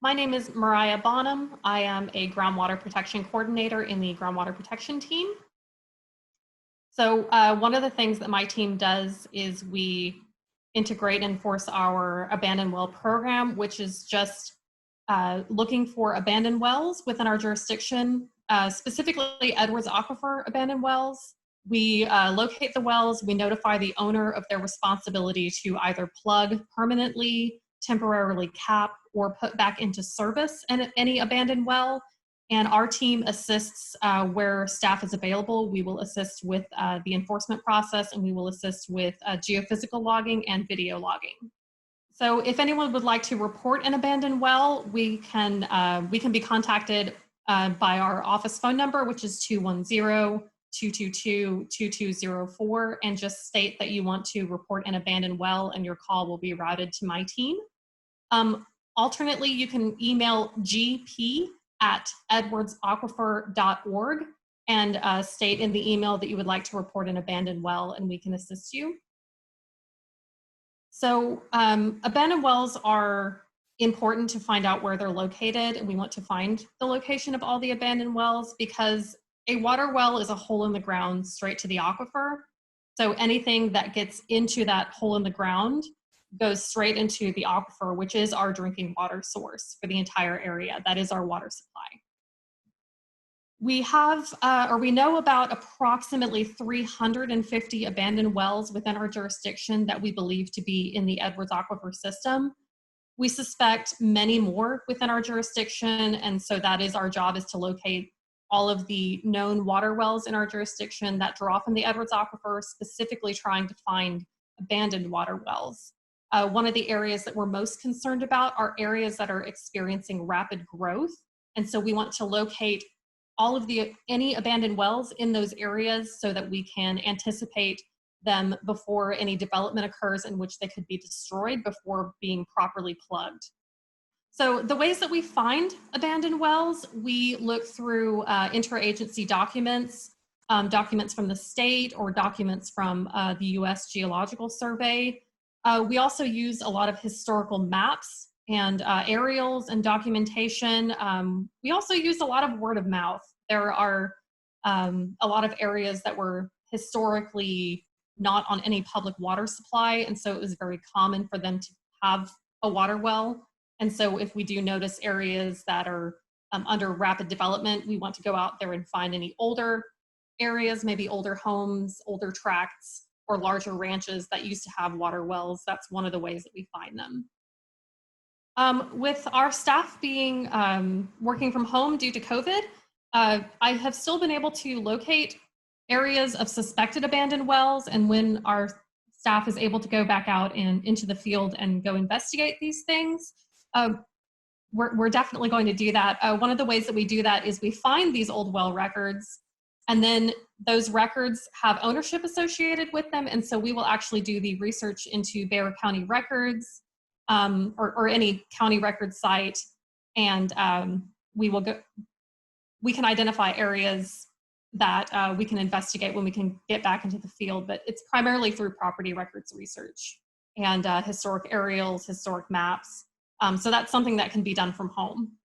My name is Mariah Bonham. I am a Groundwater Protection Coordinator in the Groundwater Protection team. So one of the things that my team does is we integrate and enforce our abandoned well program, which is just looking for abandoned wells within our jurisdiction, specifically Edwards Aquifer abandoned wells. We locate the wells, we notify the owner of their responsibility to either plug permanently, temporarily cap, or put back into service any abandoned well. And our team assists where staff is available. We will assist with the enforcement process, and we will assist with geophysical logging and video logging. So if anyone would like to report an abandoned well, we can be contacted by our office phone number, which is 210-222-2204, and just state that you want to report an abandoned well, and your call will be routed to my team. Alternately, you can email gp@edwardsaquifer.org and state in the email that you would like to report an abandoned well, and we can assist you. So abandoned wells are important to find out where they're located, and we want to find the location of all the abandoned wells because a water well is a hole in the ground straight to the aquifer. So anything that gets into that hole in the ground goes straight into the aquifer, which is our drinking water source for the entire area. That is our water supply. We have, we know about approximately 350 abandoned wells within our jurisdiction that we believe to be in the Edwards Aquifer system. We suspect many more within our jurisdiction, and so that is our job, is to locate all of the known water wells in our jurisdiction that draw from the Edwards Aquifer, specifically trying to find abandoned water wells. One of the areas that we're most concerned about are areas that are experiencing rapid growth, and so we want to locate all of any abandoned wells in those areas so that we can anticipate them before any development occurs in which they could be destroyed before being properly plugged. So the ways that we find abandoned wells, we look through interagency documents, documents from the state or documents from the US Geological Survey. We also use a lot of historical maps and aerials and documentation. We also use a lot of word of mouth. There are a lot of areas that were historically not on any public water supply, and so it was very common for them to have a water well. And so if we do notice areas that are under rapid development, we want to go out there and find any older areas, maybe older homes, older tracts, or larger ranches that used to have water wells. That's one of the ways that we find them. With our staff being working from home due to COVID, I have still been able to locate areas of suspected abandoned wells, and when our staff is able to go back out and into the field and go investigate these things, we're definitely going to do that. One of the ways that we do that is we find these old well records, and then those records have ownership associated with them, and so we will actually do the research into Bexar County records or any county record site, and we can identify areas that we can investigate when we can get back into the field, but it's primarily through property records research and historic aerials, historic maps. So that's something that can be done from home.